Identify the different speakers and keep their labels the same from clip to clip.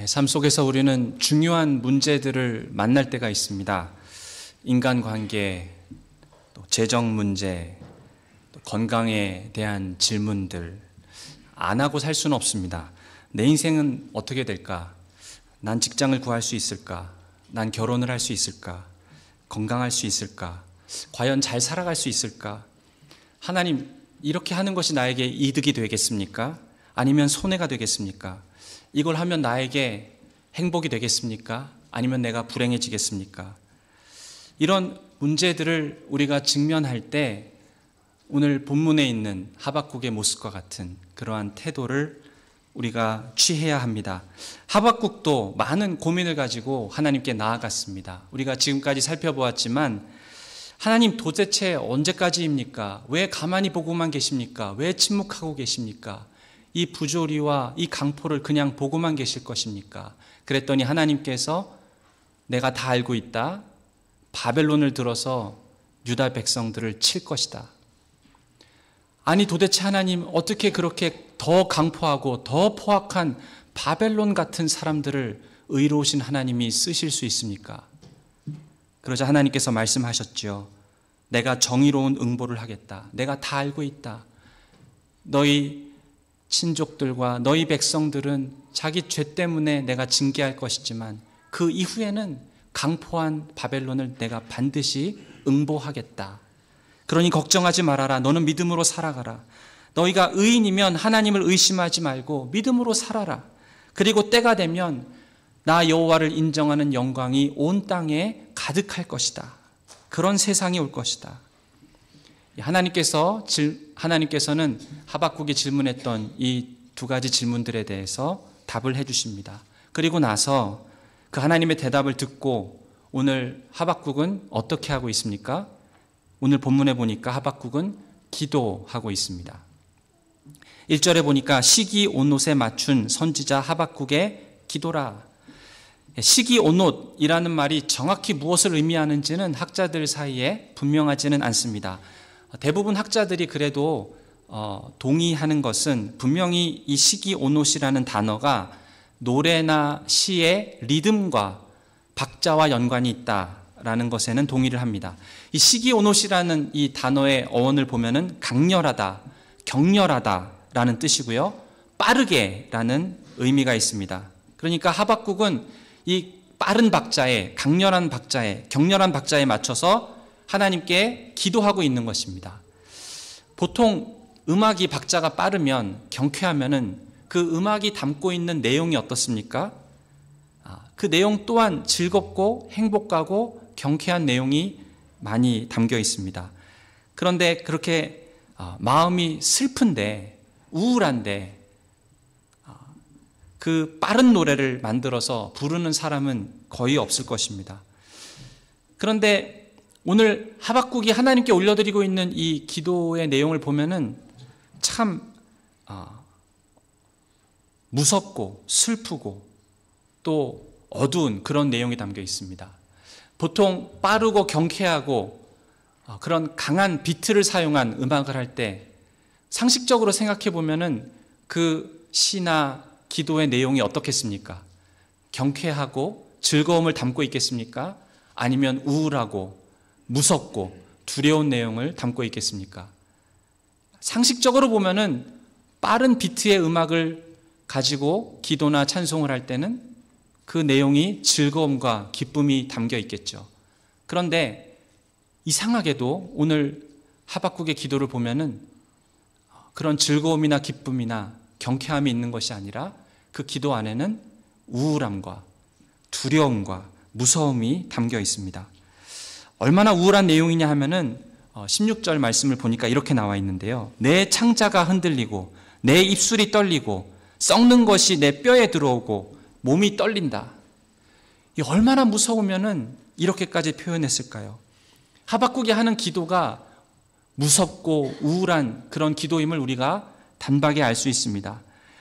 Speaker 1: 삶 속에서 우리는 중요한 문제들을 만날 때가 있습니다. 인간관계, 또 재정 문제, 또 건강에 대한 질문들, 안 하고 살 수는 없습니다. 내 인생은 어떻게 될까? 난 직장을 구할 수 있을까? 난 결혼을 할 수 있을까? 건강할 수 있을까? 과연 잘 살아갈 수 있을까? 하나님, 이렇게 하는 것이 나에게 이득이 되겠습니까? 아니면 손해가 되겠습니까? 이걸 하면 나에게 행복이 되겠습니까? 아니면 내가 불행해지겠습니까? 이런 문제들을 우리가 직면할 때 오늘 본문에 있는 하박국의 모습과 같은 그러한 태도를 우리가 취해야 합니다. 하박국도 많은 고민을 가지고 하나님께 나아갔습니다. 우리가 지금까지 살펴보았지만 하나님 도대체 언제까지입니까? 왜 가만히 보고만 계십니까? 왜 침묵하고 계십니까? 이 부조리와 이 강포를 그냥 보고만 계실 것입니까? 그랬더니 하나님께서 내가 다 알고 있다. 바벨론을 들어서 유다 백성들을 칠 것이다. 아니 도대체 하나님 어떻게 그렇게 더 강포하고 더 포악한 바벨론 같은 사람들을 의로우신 하나님이 쓰실 수 있습니까? 그러자 하나님께서 말씀하셨죠. 내가 정의로운 응보를 하겠다. 내가 다 알고 있다. 너희 친족들과 너희 백성들은 자기 죄 때문에 내가 징계할 것이지만 그 이후에는 강포한 바벨론을 내가 반드시 응보하겠다. 그러니 걱정하지 말아라. 너는 믿음으로 살아가라. 너희가 의인이면 하나님을 의심하지 말고 믿음으로 살아라. 그리고 때가 되면 나 여호와를 인정하는 영광이 온 땅에 가득할 것이다. 그런 세상이 올 것이다. 하나님께서는 하박국이 질문했던 이 두 가지 질문들에 대해서 답을 해 주십니다. 그리고 나서 그 하나님의 대답을 듣고 오늘 하박국은 어떻게 하고 있습니까? 오늘 본문에 보니까 하박국은 기도하고 있습니다. 1절에 보니까 시기온롯에 맞춘 선지자 하박국의 기도라. 시기온롯이라는 말이 정확히 무엇을 의미하는지는 학자들 사이에 분명하지는 않습니다. 대부분 학자들이 그래도 동의하는 것은 분명히 이 시기온롯이라는 단어가 노래나 시의 리듬과 박자와 연관이 있다라는 것에는 동의를 합니다. 이 시기온롯이라는 이 단어의 어원을 보면은 강렬하다, 격렬하다라는 뜻이고요. 빠르게라는 의미가 있습니다. 그러니까 하박국은 이 빠른 박자에, 강렬한 박자에, 격렬한 박자에 맞춰서 하나님께 기도하고 있는 것입니다. 보통 음악이 박자가 빠르면, 경쾌하면은 그 음악이 담고 있는 내용이 어떻습니까? 그 내용 또한 즐겁고 행복하고 경쾌한 내용이 많이 담겨 있습니다. 그런데 그렇게 마음이 슬픈데, 우울한데 그 빠른 노래를 만들어서 부르는 사람은 거의 없을 것입니다. 그런데 오늘 하박국이 하나님께 올려드리고 있는 이 기도의 내용을 보면은 참 무섭고 슬프고 또 어두운 그런 내용이 담겨 있습니다. 보통 빠르고 경쾌하고 그런 강한 비트를 사용한 음악을 할 때 상식적으로 생각해 보면은 그 시나 기도의 내용이 어떻겠습니까? 경쾌하고 즐거움을 담고 있겠습니까? 아니면 우울하고 무섭고 두려운 내용을 담고 있겠습니까? 상식적으로 보면은 빠른 비트의 음악을 가지고 기도나 찬송을 할 때는 그 내용이 즐거움과 기쁨이 담겨 있겠죠. 그런데 이상하게도 오늘 하박국의 기도를 보면은 그런 즐거움이나 기쁨이나 경쾌함이 있는 것이 아니라 그 기도 안에는 우울함과 두려움과 무서움이 담겨 있습니다. 얼마나 우울한 내용이냐 하면은 16절 말씀을 보니까 이렇게 나와 있는데요. 내 창자가 흔들리고 내 입술이 떨리고 썩는 것이 내 뼈에 들어오고 몸이 떨린다. 이 얼마나 무서우면은 이렇게까지 표현했을까요? 하박국이 하는 기도가 무섭고 우울한 그런 기도임을 우리가 단박에 알 수 있습니다.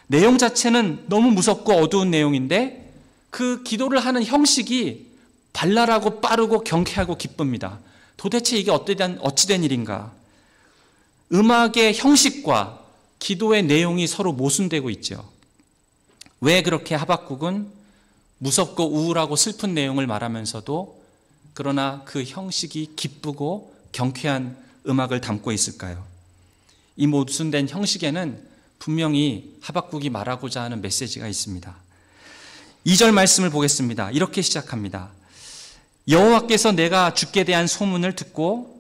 Speaker 1: 내용 자체는 너무 무섭고 어두운 내용인데 그 기도를 하는 형식이 발랄하고 빠르고 경쾌하고 기쁩니다. 도대체 이게 어찌된 일인가? 음악의 형식과 기도의 내용이 서로 모순되고 있죠. 왜 그렇게 하박국은 무섭고 우울하고 슬픈 내용을 말하면서도 그러나 그 형식이 기쁘고 경쾌한 음악을 담고 있을까요? 이 모순된 형식에는 분명히 하박국이 말하고자 하는 메시지가 있습니다. 2절 말씀을 보겠습니다. 이렇게 시작합니다. 여호와여 내가 주께 대한 소문을 듣고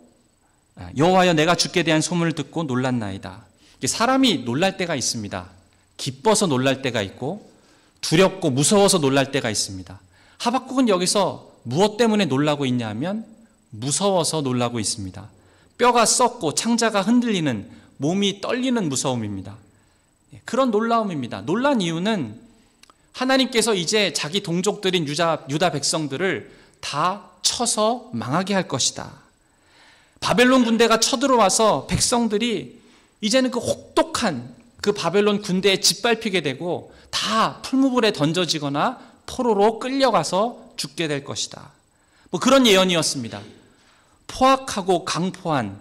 Speaker 1: 놀랐나이다. 사람이 놀랄 때가 있습니다. 기뻐서 놀랄 때가 있고 두렵고 무서워서 놀랄 때가 있습니다. 하박국은 여기서 무엇 때문에 놀라고 있냐 하면 무서워서 놀라고 있습니다. 뼈가 썩고 창자가 흔들리는, 몸이 떨리는 무서움입니다. 그런 놀라움입니다. 놀란 이유는 하나님께서 이제 자기 동족들인 유다 백성들을 다 쳐서 망하게 할 것이다. 바벨론 군대가 쳐들어와서 백성들이 이제는 그 혹독한 그 바벨론 군대에 짓밟히게 되고 다 풀무불에 던져지거나 포로로 끌려가서 죽게 될 것이다. 그런 예언이었습니다. 포악하고 강포한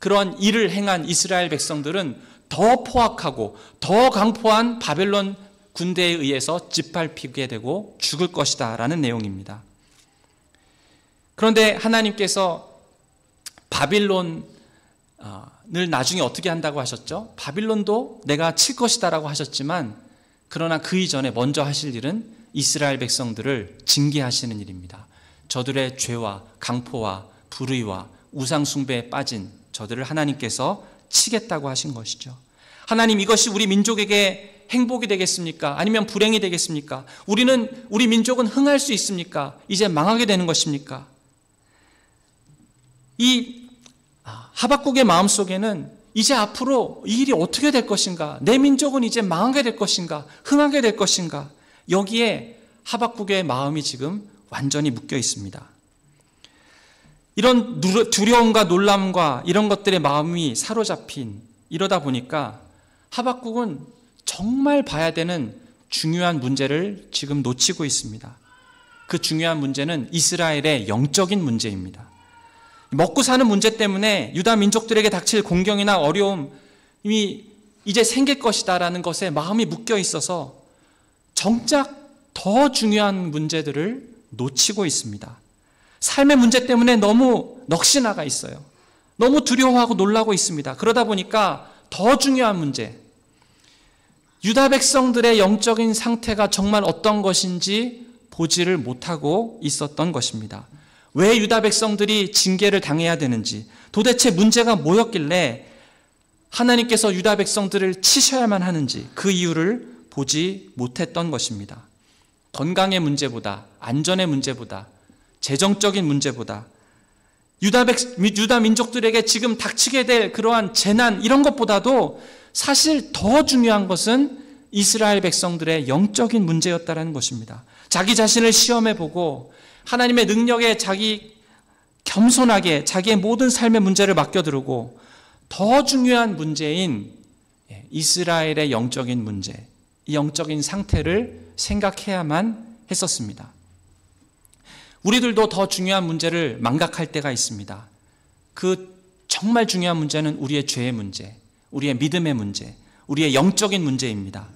Speaker 1: 그런 일을 행한 이스라엘 백성들은 더 포악하고 더 강포한 바벨론 군대에 의해서 짓밟히게 되고 죽을 것이다 라는 내용입니다. 그런데 하나님께서 바빌론을 나중에 어떻게 한다고 하셨죠? 바빌론도 내가 칠 것이다 라고 하셨지만 그러나 그 이전에 먼저 하실 일은 이스라엘 백성들을 징계하시는 일입니다. 저들의 죄와 강포와 불의와 우상숭배에 빠진 저들을 하나님께서 치겠다고 하신 것이죠. 하나님, 이것이 우리 민족에게 행복이 되겠습니까? 아니면 불행이 되겠습니까? 우리 민족은 흥할 수 있습니까? 이제 망하게 되는 것입니까? 이 하박국의 마음속에는 이제 앞으로 이 일이 어떻게 될 것인가? 내 민족은 이제 망하게 될 것인가? 흥하게 될 것인가? 여기에 하박국의 마음이 지금 완전히 묶여 있습니다. 이런 두려움과 놀람과 이런 것들의 마음이 사로잡힌 이러다 보니까 하박국은 정말 봐야 되는 중요한 문제를 지금 놓치고 있습니다. 그 중요한 문제는 이스라엘의 영적인 문제입니다. 먹고 사는 문제 때문에 유다 민족들에게 닥칠 공경이나 어려움이 이제 생길 것이다라는 것에 마음이 묶여 있어서 정작 더 중요한 문제들을 놓치고 있습니다. 삶의 문제 때문에 너무 넋이 나가 있어요. 너무 두려워하고 놀라고 있습니다. 그러다 보니까 더 중요한 문제, 유다 백성들의 영적인 상태가 정말 어떤 것인지 보지를 못하고 있었던 것입니다. 왜 유다 백성들이 징계를 당해야 되는지, 도대체 문제가 뭐였길래 하나님께서 유다 백성들을 치셔야만 하는지 그 이유를 보지 못했던 것입니다. 건강의 문제보다, 안전의 문제보다, 재정적인 문제보다, 유다 민족들에게 지금 닥치게 될 그러한 재난, 이런 것보다도 사실 더 중요한 것은 이스라엘 백성들의 영적인 문제였다는 것입니다. 자기 자신을 시험해보고 하나님의 능력에 겸손하게 자기의 모든 삶의 문제를 맡겨두고 더 중요한 문제인 이스라엘의 영적인 문제, 이 영적인 상태를 생각해야만 했었습니다. 우리들도 더 중요한 문제를 망각할 때가 있습니다. 그 정말 중요한 문제는 우리의 죄의 문제, 우리의 믿음의 문제, 우리의 영적인 문제입니다.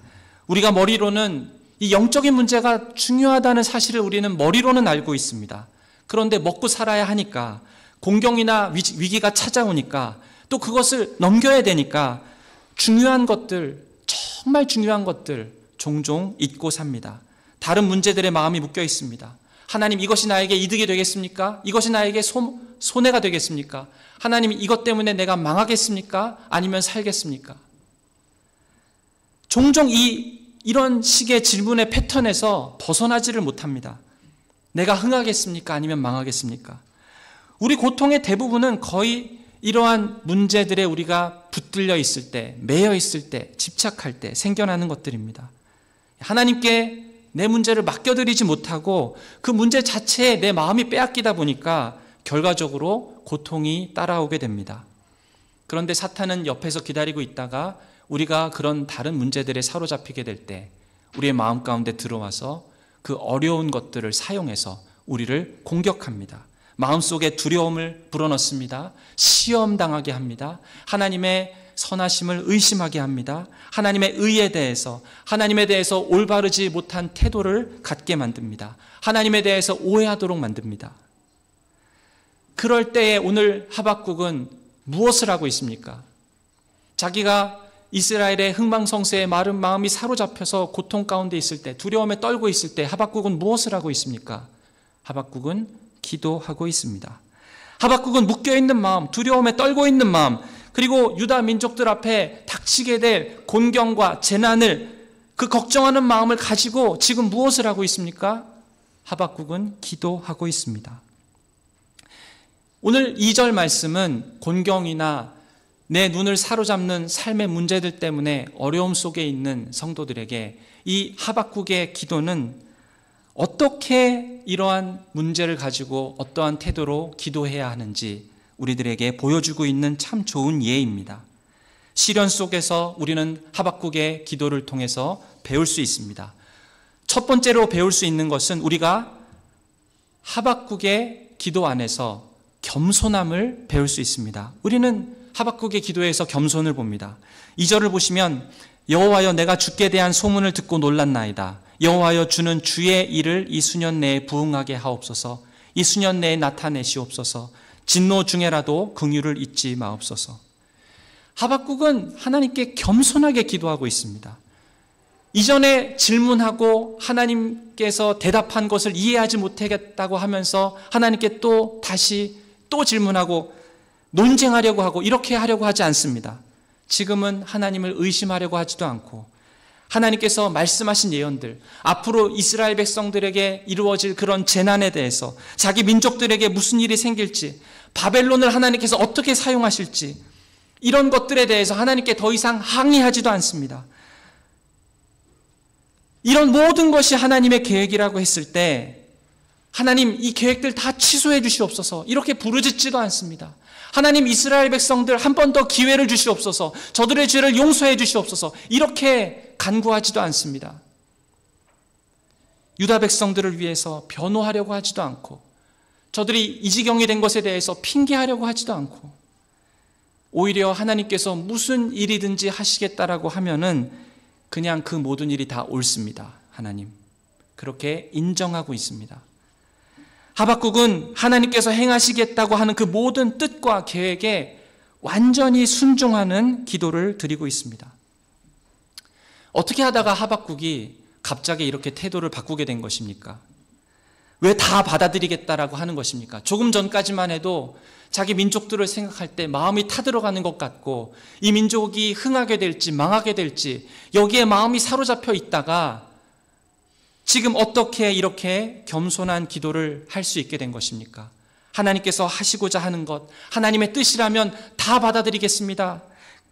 Speaker 1: 우리가 머리로는 이 영적인 문제가 중요하다는 사실을 우리는 머리로는 알고 있습니다. 그런데 먹고 살아야 하니까, 공경이나 위기가 찾아오니까 또 그것을 넘겨야 되니까 중요한 것들, 정말 중요한 것들 종종 잊고 삽니다. 다른 문제들의 마음이 묶여 있습니다. 하나님, 이것이 나에게 이득이 되겠습니까? 이것이 나에게 손해가 되겠습니까? 하나님, 이것 때문에 내가 망하겠습니까? 아니면 살겠습니까? 종종 이런 식의 질문의 패턴에서 벗어나지를 못합니다. 내가 흥하겠습니까? 아니면 망하겠습니까? 우리 고통의 대부분은 거의 이러한 문제들에 우리가 붙들려 있을 때, 매여 있을 때, 집착할 때 생겨나는 것들입니다. 하나님께 내 문제를 맡겨드리지 못하고 그 문제 자체에 내 마음이 빼앗기다 보니까 결과적으로 고통이 따라오게 됩니다. 그런데 사탄은 옆에서 기다리고 있다가 우리가 그런 다른 문제들에 사로잡히게 될 때 우리의 마음 가운데 들어와서 그 어려운 것들을 사용해서 우리를 공격합니다. 마음속에 두려움을 불어넣습니다. 시험당하게 합니다. 하나님의 선하심을 의심하게 합니다. 하나님의 의에 대해서, 하나님에 대해서 올바르지 못한 태도를 갖게 만듭니다. 하나님에 대해서 오해하도록 만듭니다. 그럴 때에 오늘 하박국은 무엇을 하고 있습니까? 자기가 이스라엘의 흥망성쇠에 마른 마음이 사로잡혀서 고통 가운데 있을 때, 두려움에 떨고 있을 때 하박국은 무엇을 하고 있습니까? 하박국은 기도하고 있습니다. 하박국은 묶여있는 마음, 두려움에 떨고 있는 마음, 그리고 유다 민족들 앞에 닥치게 될 곤경과 재난을, 그 걱정하는 마음을 가지고 지금 무엇을 하고 있습니까? 하박국은 기도하고 있습니다. 오늘 2절 말씀은 곤경이나 내 눈을 사로잡는 삶의 문제들 때문에 어려움 속에 있는 성도들에게 이 하박국의 기도는 어떻게 이러한 문제를 가지고 어떠한 태도로 기도해야 하는지 우리들에게 보여주고 있는 참 좋은 예입니다. 시련 속에서 우리는 하박국의 기도를 통해서 배울 수 있습니다. 첫 번째로 배울 수 있는 것은 우리가 하박국의 기도 안에서 겸손함을 배울 수 있습니다. 우리는 하박국의 기도에서 겸손을 봅니다. 2절을 보시면 여호와여 내가 주께 대한 소문을 듣고 놀랐나이다. 여호와여 주는 주의 일을 이 수년 내에 부응하게 하옵소서. 이 수년 내에 나타내시옵소서. 진노 중에라도 긍휼을 잊지 마옵소서. 하박국은 하나님께 겸손하게 기도하고 있습니다. 이전에 질문하고 하나님께서 대답한 것을 이해하지 못하겠다고 하면서 하나님께 또 다시 질문하고 논쟁하려고 하고 이렇게 하려고 하지 않습니다. 지금은 하나님을 의심하려고 하지도 않고 하나님께서 말씀하신 예언들, 앞으로 이스라엘 백성들에게 이루어질 그런 재난에 대해서, 자기 민족들에게 무슨 일이 생길지, 바벨론을 하나님께서 어떻게 사용하실지, 이런 것들에 대해서 하나님께 더 이상 항의하지도 않습니다. 이런 모든 것이 하나님의 계획이라고 했을 때 하나님 이 계획들 다 취소해 주시옵소서, 이렇게 부르짖지도 않습니다. 하나님 이스라엘 백성들 한 번 더 기회를 주시옵소서, 저들의 죄를 용서해 주시옵소서, 이렇게 간구하지도 않습니다. 유다 백성들을 위해서 변호하려고 하지도 않고, 저들이 이 지경이 된 것에 대해서 핑계하려고 하지도 않고, 오히려 하나님께서 무슨 일이든지 하시겠다라고 하면은 그냥 그 모든 일이 다 옳습니다. 하나님 그렇게 인정하고 있습니다. 하박국은 하나님께서 행하시겠다고 하는 그 모든 뜻과 계획에 완전히 순종하는 기도를 드리고 있습니다. 어떻게 하다가 하박국이 갑자기 이렇게 태도를 바꾸게 된 것입니까? 왜 다 받아들이겠다라고 하는 것입니까? 조금 전까지만 해도 자기 민족들을 생각할 때 마음이 타들어가는 것 같고, 이 민족이 흥하게 될지 망하게 될지 여기에 마음이 사로잡혀 있다가 지금 어떻게 이렇게 겸손한 기도를 할 수 있게 된 것입니까? 하나님께서 하시고자 하는 것, 하나님의 뜻이라면 다 받아들이겠습니다.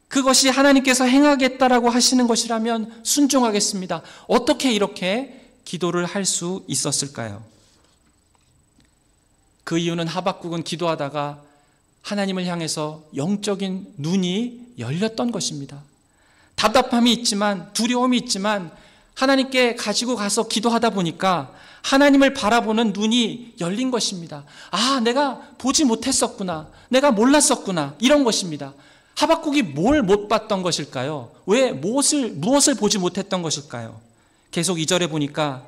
Speaker 1: 그것이 하나님께서 행하겠다라고 하시는 것이라면 순종하겠습니다. 어떻게 이렇게 기도를 할 수 있었을까요? 그 이유는 하박국은 기도하다가 하나님을 향해서 영적인 눈이 열렸던 것입니다. 답답함이 있지만, 두려움이 있지만 하나님께 가지고 가서 기도하다 보니까 하나님을 바라보는 눈이 열린 것입니다. 아, 내가 보지 못했었구나, 내가 몰랐었구나, 이런 것입니다. 하박국이 뭘 못 봤던 것일까요? 왜 무엇을 보지 못했던 것일까요? 계속 2절에 보니까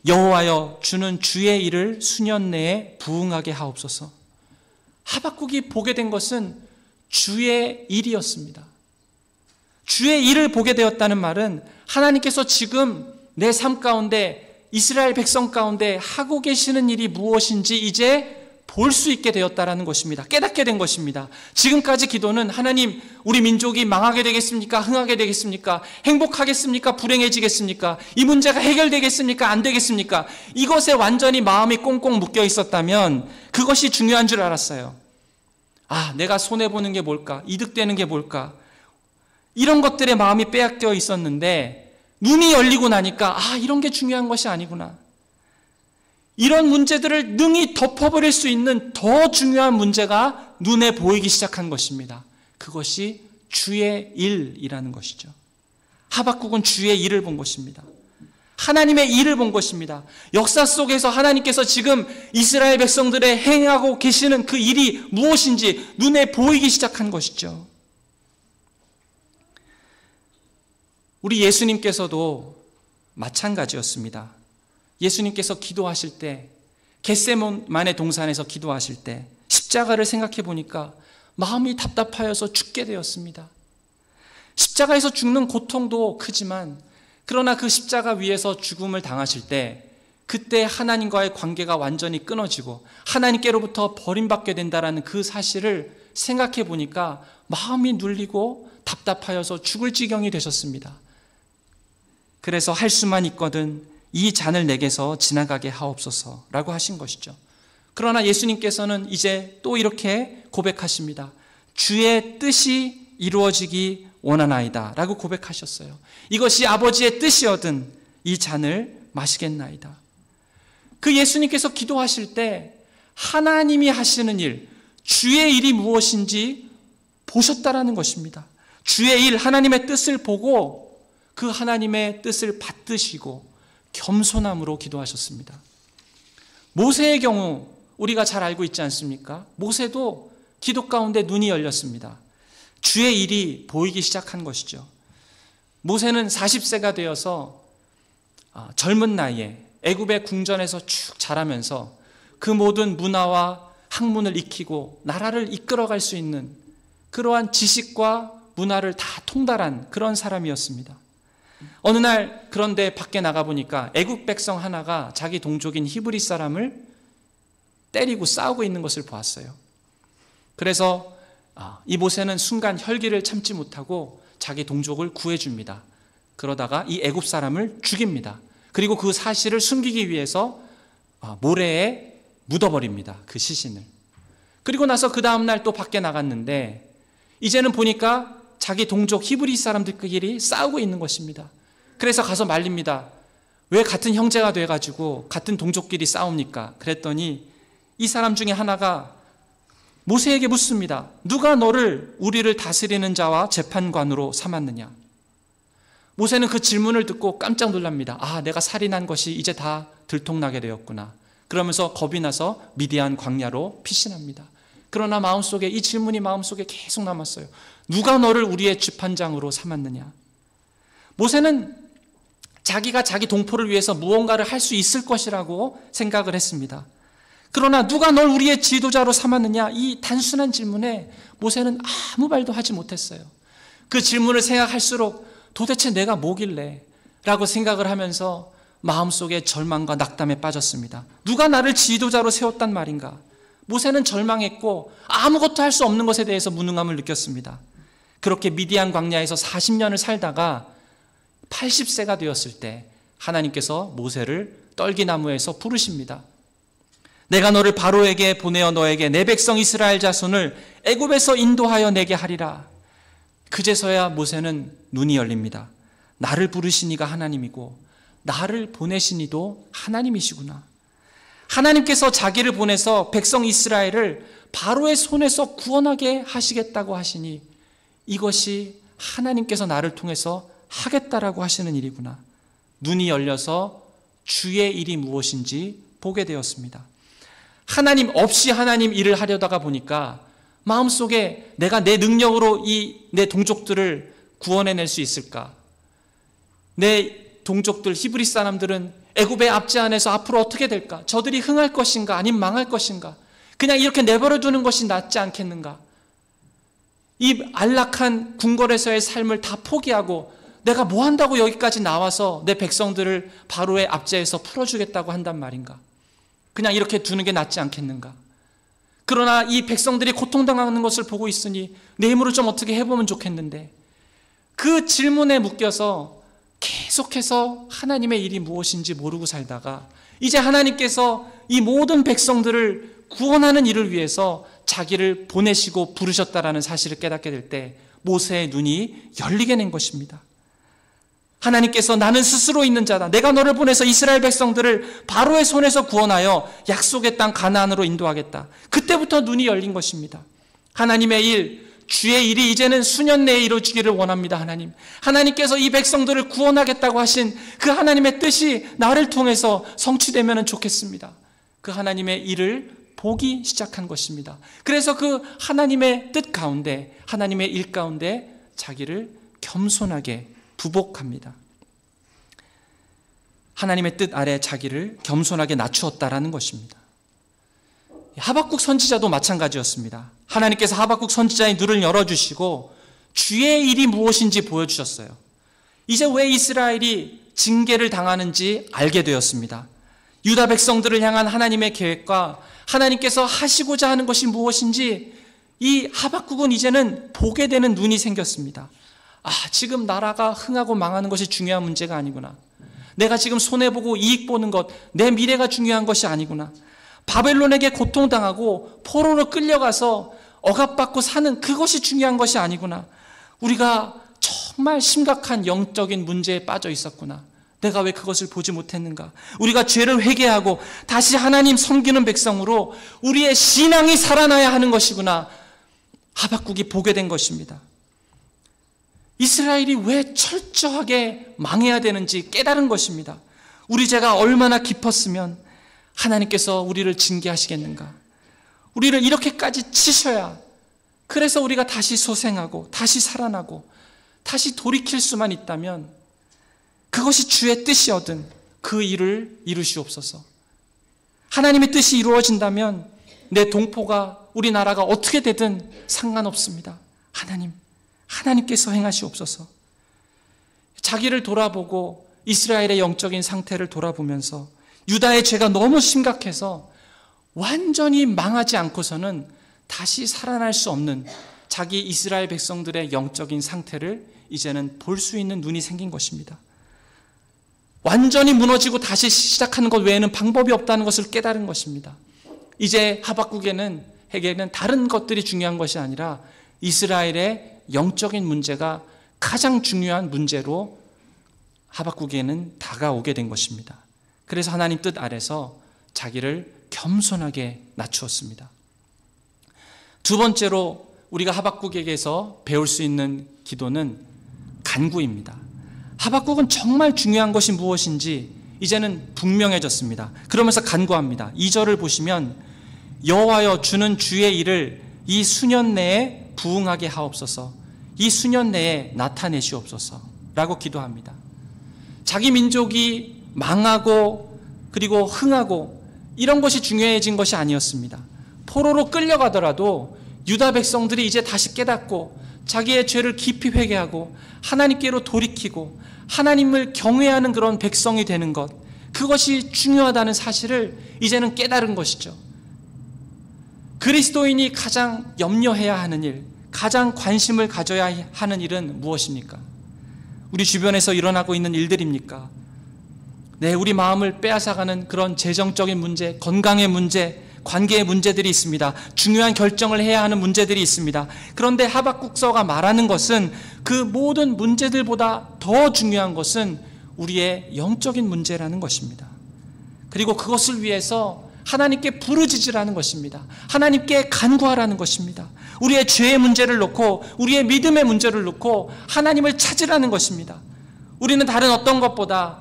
Speaker 1: 여호와여 주는 주의 일을 수년 내에 부응하게 하옵소서. 하박국이 보게 된 것은 주의 일이었습니다. 주의 일을 보게 되었다는 말은 하나님께서 지금 내 삶 가운데, 이스라엘 백성 가운데 하고 계시는 일이 무엇인지 이제 볼 수 있게 되었다라는 것입니다. 깨닫게 된 것입니다. 지금까지 기도는 하나님, 우리 민족이 망하게 되겠습니까? 흥하게 되겠습니까? 행복하겠습니까? 불행해지겠습니까? 이 문제가 해결되겠습니까? 안 되겠습니까? 이것에 완전히 마음이 꽁꽁 묶여 있었다면 그것이 중요한 줄 알았어요. 아, 내가 손해보는 게 뭘까? 이득되는 게 뭘까? 이런 것들에 마음이 빼앗겨 있었는데 눈이 열리고 나니까 아, 이런 게 중요한 것이 아니구나. 이런 문제들을 능히 덮어버릴 수 있는 더 중요한 문제가 눈에 보이기 시작한 것입니다. 그것이 주의 일이라는 것이죠. 하박국은 주의 일을 본 것입니다. 하나님의 일을 본 것입니다. 역사 속에서 하나님께서 지금 이스라엘 백성들의 행하고 계시는 그 일이 무엇인지 눈에 보이기 시작한 것이죠. 우리 예수님께서도 마찬가지였습니다. 예수님께서 기도하실 때, 겟세마네 동산에서 기도하실 때 십자가를 생각해 보니까 마음이 답답하여서 죽게 되었습니다. 십자가에서 죽는 고통도 크지만, 그러나 그 십자가 위에서 죽음을 당하실 때 그때 하나님과의 관계가 완전히 끊어지고 하나님께로부터 버림받게 된다는 그 사실을 생각해 보니까 마음이 눌리고 답답하여서 죽을 지경이 되셨습니다. 그래서 할 수만 있거든 이 잔을 내게서 지나가게 하옵소서라고 하신 것이죠. 그러나 예수님께서는 이제 또 이렇게 고백하십니다. 주의 뜻이 이루어지기 원하나이다 라고 고백하셨어요. 이것이 아버지의 뜻이거든 이 잔을 마시겠나이다. 그 예수님께서 기도하실 때 하나님이 하시는 일, 주의 일이 무엇인지 보셨다라는 것입니다. 주의 일, 하나님의 뜻을 보고 그 하나님의 뜻을 받드시고 겸손함으로 기도하셨습니다. 모세의 경우 우리가 잘 알고 있지 않습니까? 모세도 기도 가운데 눈이 열렸습니다. 주의 일이 보이기 시작한 것이죠. 모세는 40세가 되어서 젊은 나이에 애굽의 궁전에서 쭉 자라면서 그 모든 문화와 학문을 익히고 나라를 이끌어갈 수 있는 그러한 지식과 문화를 다 통달한 그런 사람이었습니다. 어느 날 그런데 밖에 나가보니까 애굽 백성 하나가 자기 동족인 히브리 사람을 때리고 싸우고 있는 것을 보았어요. 그래서 이 모세는 순간 혈기를 참지 못하고 자기 동족을 구해줍니다. 그러다가 이 애굽 사람을 죽입니다. 그리고 그 사실을 숨기기 위해서 모래에 묻어버립니다. 그 시신을. 그리고 나서 그 다음날 또 밖에 나갔는데 이제는 보니까 자기 동족 히브리 사람들끼리 싸우고 있는 것입니다. 그래서 가서 말립니다. 왜 같은 형제가 돼가지고 같은 동족끼리 싸웁니까? 그랬더니 이 사람 중에 하나가 모세에게 묻습니다. 누가 너를 우리를 다스리는 자와 재판관으로 삼았느냐? 모세는 그 질문을 듣고 깜짝 놀랍니다. 내가 살인한 것이 이제 다 들통나게 되었구나. 그러면서 겁이 나서 미디안 광야로 피신합니다. 그러나 마음속에 이 질문이 마음속에 계속 남았어요. 누가 너를 우리의 재판장으로 삼았느냐? 모세는 자기가 자기 동포를 위해서 무언가를 할 수 있을 것이라고 생각을 했습니다. 그러나 누가 널 우리의 지도자로 삼았느냐? 이 단순한 질문에 모세는 아무 말도 하지 못했어요. 그 질문을 생각할수록 도대체 내가 뭐길래? 라고 생각을 하면서 마음속에 절망과 낙담에 빠졌습니다. 누가 나를 지도자로 세웠단 말인가? 모세는 절망했고 아무것도 할 수 없는 것에 대해서 무능함을 느꼈습니다. 그렇게 미디안 광야에서 40년을 살다가 80세가 되었을 때 하나님께서 모세를 떨기나무에서 부르십니다. 내가 너를 바로에게 보내어 너에게 내 백성 이스라엘 자손을 애굽에서 인도하여 내게 하리라. 그제서야 모세는 눈이 열립니다. 나를 부르신 이가 하나님이고 나를 보내신 이도 하나님이시구나. 하나님께서 자기를 보내서 백성 이스라엘을 바로의 손에서 구원하게 하시겠다고 하시니 이것이 하나님께서 나를 통해서 하겠다라고 하시는 일이구나. 눈이 열려서 주의 일이 무엇인지 보게 되었습니다. 하나님 없이 하나님 일을 하려다가 보니까 마음속에 내가 내 능력으로 내 동족들을 구원해낼 수 있을까? 내 동족들 히브리 사람들은 애굽의 압제 안에서 앞으로 어떻게 될까? 저들이 흥할 것인가? 아니면 망할 것인가? 그냥 이렇게 내버려 두는 것이 낫지 않겠는가? 이 안락한 궁궐에서의 삶을 다 포기하고 내가 뭐 한다고 여기까지 나와서 내 백성들을 바로의 압제에서 풀어주겠다고 한단 말인가? 그냥 이렇게 두는 게 낫지 않겠는가? 그러나 이 백성들이 고통당하는 것을 보고 있으니 내 힘으로 좀 어떻게 해보면 좋겠는데 그 질문에 묶여서 계속해서 하나님의 일이 무엇인지 모르고 살다가 이제 하나님께서 이 모든 백성들을 구원하는 일을 위해서 자기를 보내시고 부르셨다라는 사실을 깨닫게 될 때 모세의 눈이 열리게 된 것입니다. 하나님께서 나는 스스로 있는 자다. 내가 너를 보내서 이스라엘 백성들을 바로의 손에서 구원하여 약속의 땅 가나안으로 인도하겠다. 그때부터 눈이 열린 것입니다. 하나님의 일, 주의 일이 이제는 수년 내에 이루어지기를 원합니다. 하나님께서 이 백성들을 구원하겠다고 하신 그 하나님의 뜻이 나를 통해서 성취되면 좋겠습니다. 그 하나님의 일을 보기 시작한 것입니다. 그래서 그 하나님의 뜻 가운데, 하나님의 일 가운데 자기를 겸손하게 부복합니다. 하나님의 뜻 아래 자기를 겸손하게 낮추었다라는 것입니다. 하박국 선지자도 마찬가지였습니다. 하나님께서 하박국 선지자의 눈을 열어주시고 주의 일이 무엇인지 보여주셨어요. 이제 왜 이스라엘이 징계를 당하는지 알게 되었습니다. 유다 백성들을 향한 하나님의 계획과 하나님께서 하시고자 하는 것이 무엇인지 이 하박국은 이제는 보게 되는 눈이 생겼습니다. 지금 나라가 흥하고 망하는 것이 중요한 문제가 아니구나. 내가 지금 손해보고 이익 보는 것, 내 미래가 중요한 것이 아니구나. 바벨론에게 고통당하고 포로로 끌려가서 억압받고 사는 그것이 중요한 것이 아니구나. 우리가 정말 심각한 영적인 문제에 빠져 있었구나. 내가 왜 그것을 보지 못했는가. 우리가 죄를 회개하고 다시 하나님 섬기는 백성으로 우리의 신앙이 살아나야 하는 것이구나. 하박국이 보게 된 것입니다. 이스라엘이 왜 철저하게 망해야 되는지 깨달은 것입니다. 우리 죄가 얼마나 깊었으면 하나님께서 우리를 징계하시겠는가. 우리를 이렇게까지 치셔야 그래서 우리가 다시 소생하고 다시 살아나고 다시 돌이킬 수만 있다면 그것이 주의 뜻이거든 그 일을 이루시옵소서. 하나님의 뜻이 이루어진다면 내 동포가 우리나라가 어떻게 되든 상관없습니다. 하나님께서 행하시옵소서. 자기를 돌아보고 이스라엘의 영적인 상태를 돌아보면서 유다의 죄가 너무 심각해서 완전히 망하지 않고서는 다시 살아날 수 없는 자기 이스라엘 백성들의 영적인 상태를 이제는 볼 수 있는 눈이 생긴 것입니다. 완전히 무너지고 다시 시작하는 것 외에는 방법이 없다는 것을 깨달은 것입니다. 이제 하박국에게는 다른 것들이 중요한 것이 아니라 이스라엘의 영적인 문제가 가장 중요한 문제로 하박국에는 다가오게 된 것입니다. 그래서 하나님 뜻 아래서 자기를 겸손하게 낮추었습니다. 두 번째로 우리가 하박국에게서 배울 수 있는 기도는 간구입니다. 하박국은 정말 중요한 것이 무엇인지 이제는 분명해졌습니다. 그러면서 간구합니다. 2절을 보시면 여호와여 주는 주의 일을 이 수년 내에 부응하게 하옵소서. 이 수년 내에 나타내시옵소서 라고 기도합니다. 자기 민족이 망하고 그리고 흥하고 이런 것이 중요해진 것이 아니었습니다. 포로로 끌려가더라도 유다 백성들이 이제 다시 깨닫고 자기의 죄를 깊이 회개하고 하나님께로 돌이키고 하나님을 경외하는 그런 백성이 되는 것, 그것이 중요하다는 사실을 이제는 깨달은 것이죠. 그리스도인이 가장 염려해야 하는 일, 가장 관심을 가져야 하는 일은 무엇입니까? 우리 주변에서 일어나고 있는 일들입니까? 네, 우리 마음을 빼앗아가는 그런 재정적인 문제, 건강의 문제, 관계의 문제들이 있습니다. 중요한 결정을 해야 하는 문제들이 있습니다. 그런데 하박국서가 말하는 것은 그 모든 문제들보다 더 중요한 것은 우리의 영적인 문제라는 것입니다. 그리고 그것을 위해서 하나님께 부르짖으라는 것입니다. 하나님께 간구하라는 것입니다. 우리의 죄의 문제를 놓고 우리의 믿음의 문제를 놓고 하나님을 찾으라는 것입니다. 우리는 다른 어떤 것보다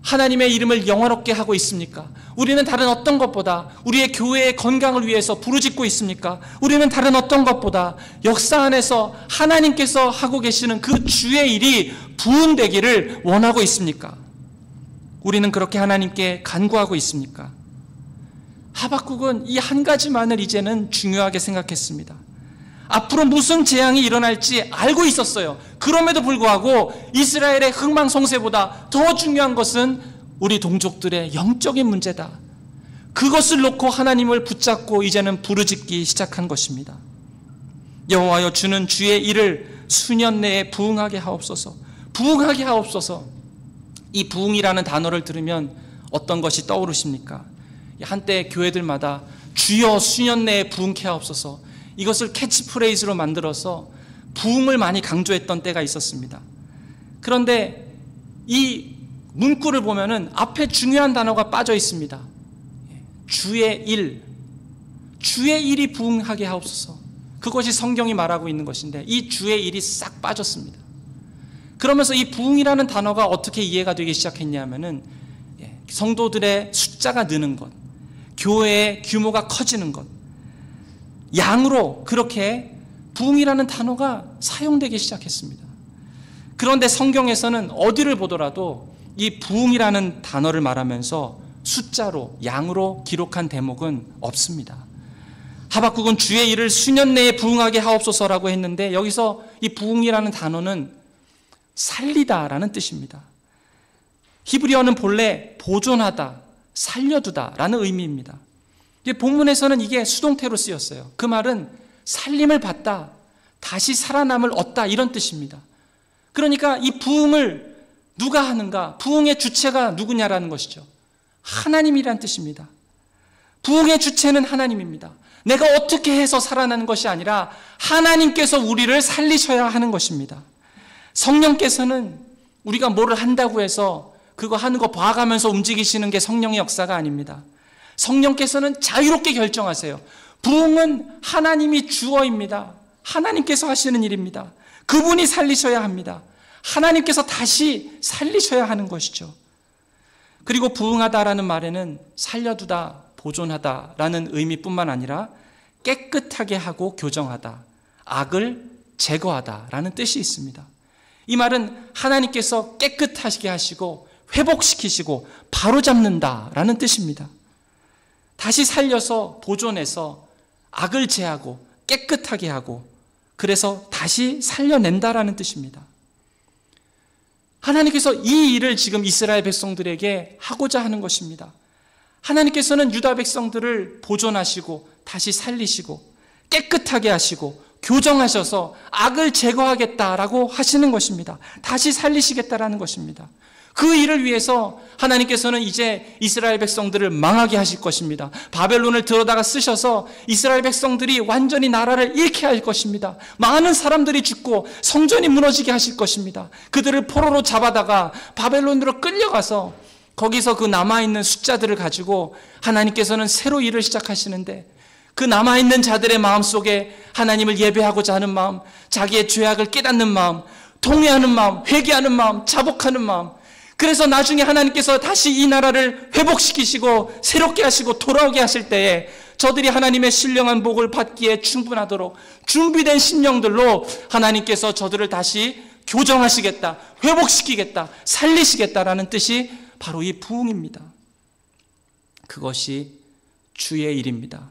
Speaker 1: 하나님의 이름을 영화롭게 하고 있습니까? 우리는 다른 어떤 것보다 우리의 교회의 건강을 위해서 부르짖고 있습니까? 우리는 다른 어떤 것보다 역사 안에서 하나님께서 하고 계시는 그 주의 일이 부응되기를 원하고 있습니까? 우리는 그렇게 하나님께 간구하고 있습니까? 하박국은 이 한 가지만을 이제는 중요하게 생각했습니다. 앞으로 무슨 재앙이 일어날지 알고 있었어요. 그럼에도 불구하고 이스라엘의 흥망성쇠보다 더 중요한 것은 우리 동족들의 영적인 문제다. 그것을 놓고 하나님을 붙잡고 이제는 부르짖기 시작한 것입니다. 여호와여 주는 주의 일을 수년 내에 부응하게 하옵소서. 부응하게 하옵소서. 이 부응이라는 단어를 들으면 어떤 것이 떠오르십니까? 한때 교회들마다 주여 수년 내에 부응케 하옵소서, 이것을 캐치프레이즈로 만들어서 부흥을 많이 강조했던 때가 있었습니다. 그런데 이 문구를 보면은 앞에 중요한 단어가 빠져 있습니다. 주의 일, 주의 일이 부응하게 하옵소서. 그것이 성경이 말하고 있는 것인데 이 주의 일이 싹 빠졌습니다. 그러면서 이 부응이라는 단어가 어떻게 이해가 되기 시작했냐면은 성도들의 숫자가 느는 것, 교회의 규모가 커지는 것, 양으로 그렇게 부흥이라는 단어가 사용되기 시작했습니다. 그런데 성경에서는 어디를 보더라도 이 부흥이라는 단어를 말하면서 숫자로, 양으로 기록한 대목은 없습니다. 하박국은 주의 일을 수년 내에 부흥하게 하옵소서라고 했는데 여기서 이 부흥이라는 단어는 살리다라는 뜻입니다. 히브리어는 본래 보존하다, 살려두다라는 의미입니다. 본문에서는 이게 수동태로 쓰였어요. 그 말은 살림을 받다, 다시 살아남을 얻다 이런 뜻입니다. 그러니까 이 부흥을 누가 하는가? 부흥의 주체가 누구냐라는 것이죠. 하나님이란 뜻입니다. 부흥의 주체는 하나님입니다. 내가 어떻게 해서 살아나는 것이 아니라 하나님께서 우리를 살리셔야 하는 것입니다. 성령께서는 우리가 뭐를 한다고 해서 그거 하는 거 봐가면서 움직이시는 게 성령의 역사가 아닙니다. 성령께서는 자유롭게 결정하세요. 부흥은 하나님이 주어입니다. 하나님께서 하시는 일입니다. 그분이 살리셔야 합니다. 하나님께서 다시 살리셔야 하는 것이죠. 그리고 부흥하다라는 말에는 살려두다, 보존하다라는 의미뿐만 아니라 깨끗하게 하고 교정하다, 악을 제거하다라는 뜻이 있습니다. 이 말은 하나님께서 깨끗하게 하시고 회복시키시고 바로잡는다라는 뜻입니다. 다시 살려서 보존해서 악을 제하고 깨끗하게 하고 그래서 다시 살려낸다라는 뜻입니다. 하나님께서 이 일을 지금 이스라엘 백성들에게 하고자 하는 것입니다. 하나님께서는 유다 백성들을 보존하시고 다시 살리시고 깨끗하게 하시고 교정하셔서 악을 제거하겠다라고 하시는 것입니다. 다시 살리시겠다라는 것입니다. 그 일을 위해서 하나님께서는 이제 이스라엘 백성들을 망하게 하실 것입니다. 바벨론을 들어다가 쓰셔서 이스라엘 백성들이 완전히 나라를 잃게 할 것입니다. 많은 사람들이 죽고 성전이 무너지게 하실 것입니다. 그들을 포로로 잡아다가 바벨론으로 끌려가서 거기서 그 남아있는 숫자들을 가지고 하나님께서는 새로 일을 시작하시는데 그 남아있는 자들의 마음속에 하나님을 예배하고자 하는 마음, 자기의 죄악을 깨닫는 마음, 통회하는 마음, 회개하는 마음, 자복하는 마음, 그래서 나중에 하나님께서 다시 이 나라를 회복시키시고 새롭게 하시고 돌아오게 하실 때에 저들이 하나님의 신령한 복을 받기에 충분하도록 준비된 심령들로 하나님께서 저들을 다시 교정하시겠다, 회복시키겠다, 살리시겠다라는 뜻이 바로 이 부흥입니다. 그것이 주의 일입니다.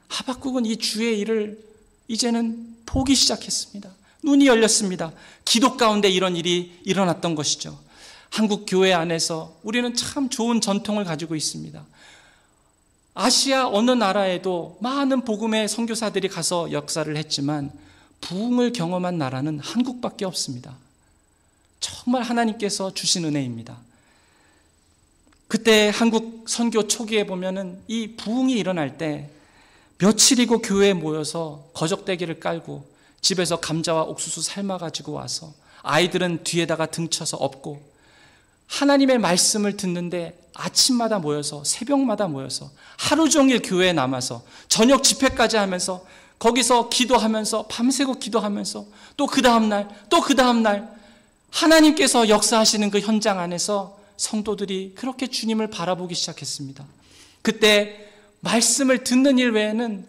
Speaker 1: 하박국은 이 주의 일을 이제는 보기 시작했습니다. 눈이 열렸습니다. 기도 가운데 이런 일이 일어났던 것이죠. 한국 교회 안에서 우리는 참 좋은 전통을 가지고 있습니다. 아시아 어느 나라에도 많은 복음의 선교사들이 가서 역사를 했지만 부흥을 경험한 나라는 한국밖에 없습니다. 정말 하나님께서 주신 은혜입니다. 그때 한국 선교 초기에 보면은 이 부흥이 일어날 때 며칠이고 교회에 모여서 거적대기를 깔고 집에서 감자와 옥수수 삶아가지고 와서 아이들은 뒤에다가 등쳐서 업고 하나님의 말씀을 듣는데 아침마다 모여서 새벽마다 모여서 하루 종일 교회에 남아서 저녁 집회까지 하면서 거기서 기도하면서 밤새고 기도하면서 또 그 다음날 또 그 다음날 하나님께서 역사하시는 그 현장 안에서 성도들이 그렇게 주님을 바라보기 시작했습니다. 그때 말씀을 듣는 일 외에는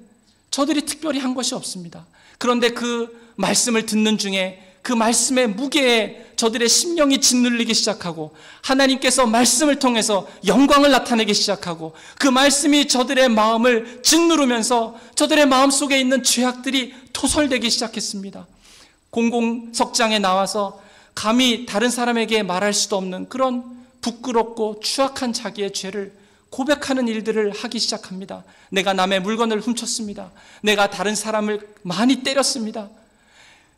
Speaker 1: 저들이 특별히 한 것이 없습니다. 그런데 그 말씀을 듣는 중에 그 말씀의 무게에 저들의 심령이 짓눌리기 시작하고 하나님께서 말씀을 통해서 영광을 나타내기 시작하고 그 말씀이 저들의 마음을 짓누르면서 저들의 마음속에 있는 죄악들이 토설되기 시작했습니다. 공공석장에 나와서 감히 다른 사람에게 말할 수도 없는 그런 부끄럽고 추악한 자기의 죄를 고백하는 일들을 하기 시작합니다. 내가 남의 물건을 훔쳤습니다. 내가 다른 사람을 많이 때렸습니다.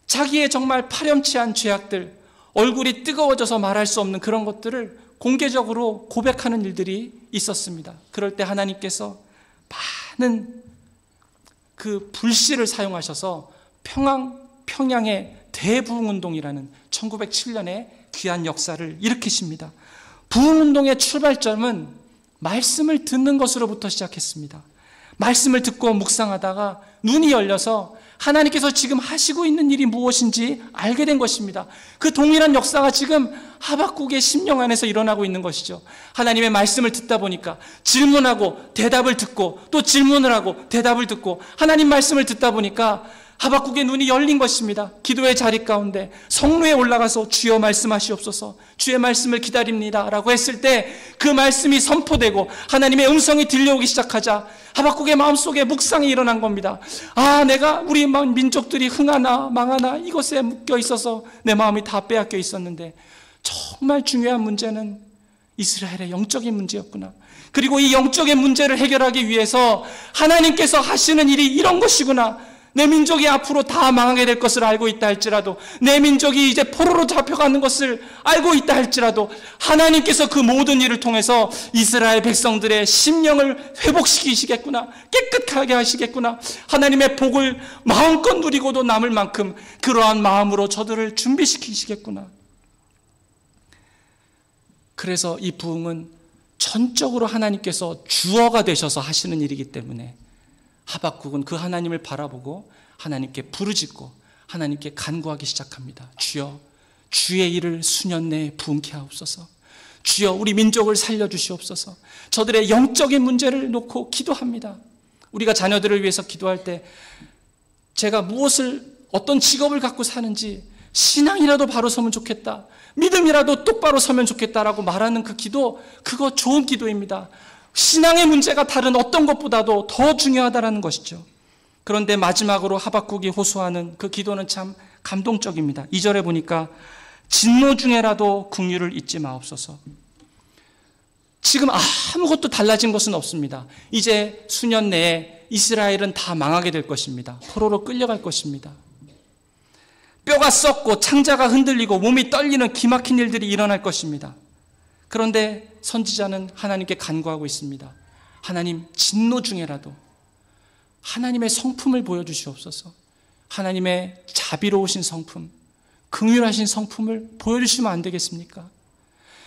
Speaker 1: 자기의 정말 파렴치한 죄악들, 얼굴이 뜨거워져서 말할 수 없는 그런 것들을 공개적으로 고백하는 일들이 있었습니다. 그럴 때 하나님께서 많은 그 불씨를 사용하셔서 평양의 대부흥운동이라는 1907년에 귀한 역사를 일으키십니다. 부흥운동의 출발점은 말씀을 듣는 것으로부터 시작했습니다. 말씀을 듣고 묵상하다가 눈이 열려서 하나님께서 지금 하시고 있는 일이 무엇인지 알게 된 것입니다. 그 동일한 역사가 지금 하박국의 심령 안에서 일어나고 있는 것이죠. 하나님의 말씀을 듣다 보니까 질문하고 대답을 듣고 또 질문을 하고 대답을 듣고 하나님 말씀을 듣다 보니까 하박국의 눈이 열린 것입니다. 기도의 자리 가운데 성루에 올라가서 주여 말씀하시옵소서, 주의 말씀을 기다립니다 라고 했을 때 그 말씀이 선포되고 하나님의 음성이 들려오기 시작하자 하박국의 마음속에 묵상이 일어난 겁니다. 내가 우리 민족들이 흥하나 망하나 이것에 묶여 있어서 내 마음이 다 빼앗겨 있었는데 정말 중요한 문제는 이스라엘의 영적인 문제였구나. 그리고 이 영적인 문제를 해결하기 위해서 하나님께서 하시는 일이 이런 것이구나. 내 민족이 앞으로 다 망하게 될 것을 알고 있다 할지라도, 내 민족이 이제 포로로 잡혀가는 것을 알고 있다 할지라도 하나님께서 그 모든 일을 통해서 이스라엘 백성들의 심령을 회복시키시겠구나, 깨끗하게 하시겠구나, 하나님의 복을 마음껏 누리고도 남을 만큼 그러한 마음으로 저들을 준비시키시겠구나. 그래서 이 부흥은 전적으로 하나님께서 주어가 되셔서 하시는 일이기 때문에 하박국은 그 하나님을 바라보고 하나님께 부르짖고 하나님께 간구하기 시작합니다. 주여, 주의 일을 수년 내에 부흥케 하옵소서. 주여, 우리 민족을 살려주시옵소서. 저들의 영적인 문제를 놓고 기도합니다. 우리가 자녀들을 위해서 기도할 때 제가 어떤 직업을 갖고 사는지, 신앙이라도 바로 서면 좋겠다, 믿음이라도 똑바로 서면 좋겠다라고 말하는 그 기도, 그거 좋은 기도입니다. 신앙의 문제가 다른 어떤 것보다도 더 중요하다라는 것이죠. 그런데 마지막으로 하박국이 호소하는 그 기도는 참 감동적입니다. 2절에 보니까 진노 중에라도 긍휼을 잊지 마옵소서. 지금 아무것도 달라진 것은 없습니다. 이제 수년 내에 이스라엘은 다 망하게 될 것입니다. 포로로 끌려갈 것입니다. 뼈가 썩고 창자가 흔들리고 몸이 떨리는 기막힌 일들이 일어날 것입니다. 그런데 선지자는 하나님께 간구하고 있습니다. 하나님, 진노 중에라도 하나님의 성품을 보여주시옵소서. 하나님의 자비로우신 성품, 긍휼하신 성품을 보여주시면 안 되겠습니까?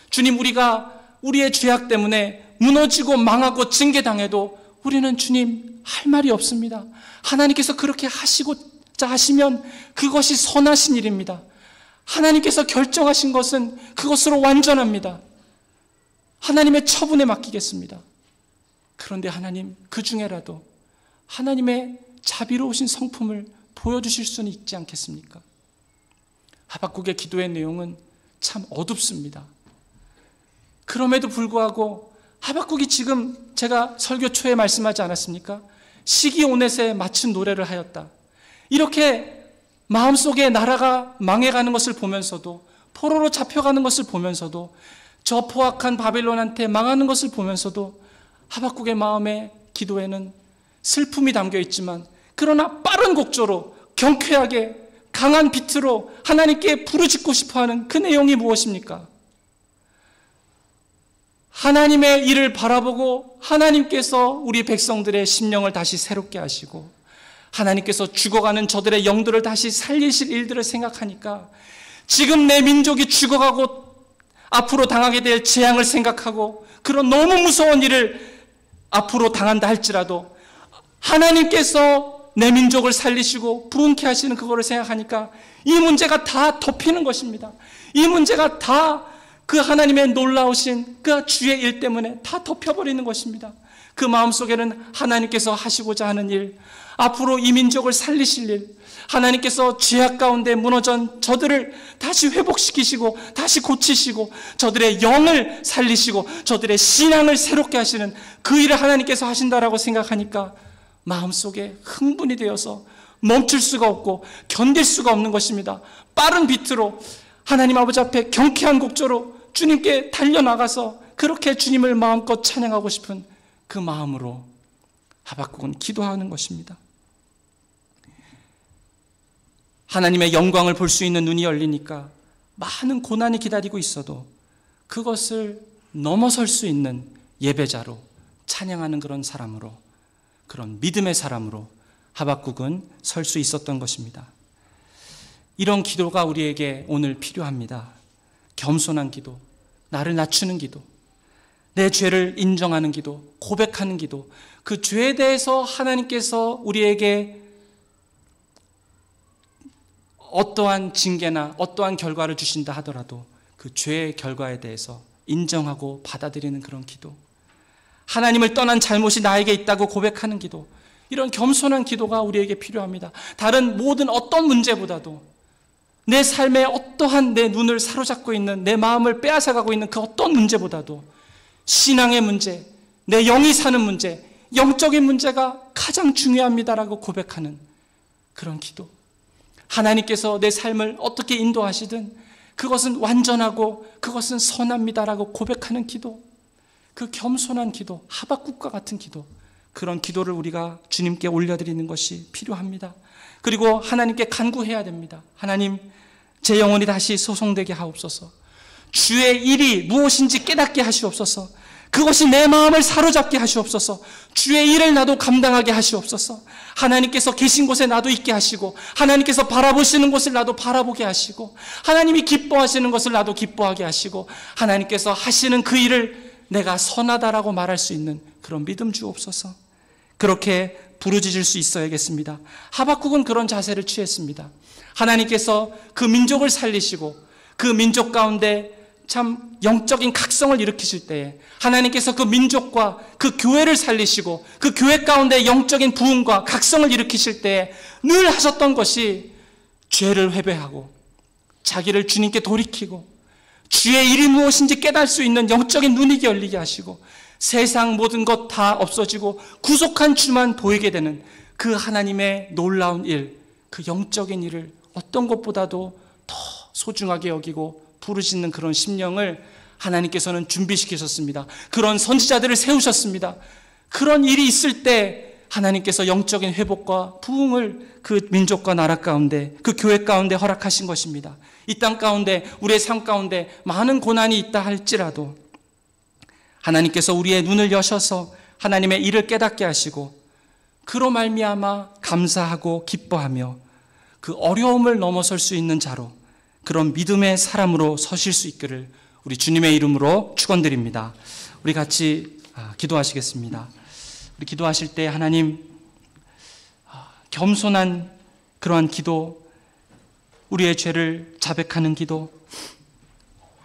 Speaker 1: 주님, 우리가 우리의 죄악 때문에 무너지고 망하고 징계당해도 우리는 주님 할 말이 없습니다. 하나님께서 그렇게 하시고자 하시면 그것이 선하신 일입니다. 하나님께서 결정하신 것은 그것으로 완전합니다. 하나님의 처분에 맡기겠습니다. 그런데 하나님, 그 중에라도 하나님의 자비로우신 성품을 보여주실 수는 있지 않겠습니까? 하박국의 기도의 내용은 참 어둡습니다. 그럼에도 불구하고 하박국이 지금 제가 설교 초에 말씀하지 않았습니까? 시기온넷에 맞춘 노래를 하였다. 이렇게 마음속에 나라가 망해가는 것을 보면서도, 포로로 잡혀가는 것을 보면서도, 저 포악한 바벨론한테 망하는 것을 보면서도 하박국의 마음의 기도에는 슬픔이 담겨 있지만, 그러나 빠른 곡조로 경쾌하게 강한 비트로 하나님께 부르짖고 싶어하는 그 내용이 무엇입니까? 하나님의 일을 바라보고 하나님께서 우리 백성들의 심령을 다시 새롭게 하시고 하나님께서 죽어가는 저들의 영들을 다시 살리실 일들을 생각하니까, 지금 내 민족이 죽어가고 앞으로 당하게 될 재앙을 생각하고 그런 너무 무서운 일을 앞으로 당한다 할지라도 하나님께서 내 민족을 살리시고 부흥케 하시는 그거를 생각하니까 이 문제가 다 덮이는 것입니다. 이 문제가 다 그 하나님의 놀라우신 그 주의 일 때문에 다 덮여버리는 것입니다. 그 마음속에는 하나님께서 하시고자 하는 일, 앞으로 이 민족을 살리실 일, 하나님께서 죄악 가운데 무너진 저들을 다시 회복시키시고 다시 고치시고 저들의 영을 살리시고 저들의 신앙을 새롭게 하시는 그 일을 하나님께서 하신다라고 생각하니까 마음속에 흥분이 되어서 멈출 수가 없고 견딜 수가 없는 것입니다. 빠른 비트로 하나님 아버지 앞에 경쾌한 곡조로 주님께 달려나가서 그렇게 주님을 마음껏 찬양하고 싶은 그 마음으로 하박국은 기도하는 것입니다. 하나님의 영광을 볼 수 있는 눈이 열리니까 많은 고난이 기다리고 있어도 그것을 넘어설 수 있는 예배자로, 찬양하는 그런 사람으로, 그런 믿음의 사람으로 하박국은 설 수 있었던 것입니다. 이런 기도가 우리에게 오늘 필요합니다. 겸손한 기도, 나를 낮추는 기도, 내 죄를 인정하는 기도, 고백하는 기도, 그 죄에 대해서 하나님께서 우리에게 어떠한 징계나 어떠한 결과를 주신다 하더라도 그 죄의 결과에 대해서 인정하고 받아들이는 그런 기도, 하나님을 떠난 잘못이 나에게 있다고 고백하는 기도, 이런 겸손한 기도가 우리에게 필요합니다. 다른 모든 어떤 문제보다도 내 삶에 어떠한 내 눈을 사로잡고 있는, 내 마음을 빼앗아가고 있는 그 어떤 문제보다도 신앙의 문제, 내 영이 사는 문제, 영적인 문제가 가장 중요합니다라고 고백하는 그런 기도. 하나님께서 내 삶을 어떻게 인도하시든 그것은 완전하고 그것은 선합니다라고 고백하는 기도. 그 겸손한 기도, 하박국과 같은 기도, 그런 기도를 우리가 주님께 올려드리는 것이 필요합니다. 그리고 하나님께 간구해야 됩니다. 하나님, 제 영혼이 다시 소송되게 하옵소서. 주의 일이 무엇인지 깨닫게 하시옵소서. 그것이 내 마음을 사로잡게 하시옵소서. 주의 일을 나도 감당하게 하시옵소서. 하나님께서 계신 곳에 나도 있게 하시고, 하나님께서 바라보시는 곳을 나도 바라보게 하시고, 하나님이 기뻐하시는 것을 나도 기뻐하게 하시고, 하나님께서 하시는 그 일을 내가 선하다라고 말할 수 있는 그런 믿음 주옵소서. 그렇게 부르짖을 수 있어야겠습니다. 하박국은 그런 자세를 취했습니다. 하나님께서 그 민족을 살리시고 그 민족 가운데 참 영적인 각성을 일으키실 때에, 하나님께서 그 민족과 그 교회를 살리시고 그 교회 가운데 영적인 부흥과 각성을 일으키실 때에 늘 하셨던 것이 죄를 회개하고 자기를 주님께 돌이키고 주의 일이 무엇인지 깨달을 수 있는 영적인 눈이 열리게 하시고 세상 모든 것 다 없어지고 구속한 주만 보이게 되는 그 하나님의 놀라운 일, 그 영적인 일을 어떤 것보다도 더 소중하게 여기고 부르짖는 그런 심령을 하나님께서는 준비시키셨습니다. 그런 선지자들을 세우셨습니다. 그런 일이 있을 때 하나님께서 영적인 회복과 부흥을 그 민족과 나라 가운데, 그 교회 가운데 허락하신 것입니다. 이 땅 가운데, 우리의 삶 가운데 많은 고난이 있다 할지라도 하나님께서 우리의 눈을 여셔서 하나님의 일을 깨닫게 하시고 그로 말미암아 감사하고 기뻐하며 그 어려움을 넘어설 수 있는 자로, 그런 믿음의 사람으로 서실 수 있기를 우리 주님의 이름으로 축원드립니다. 우리 같이 기도하시겠습니다. 우리 기도하실 때 하나님, 겸손한 그러한 기도, 우리의 죄를 자백하는 기도,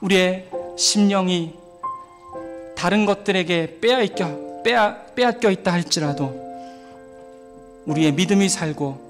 Speaker 1: 우리의 심령이 다른 것들에게 빼앗겨 있다 할지라도 우리의 믿음이 살고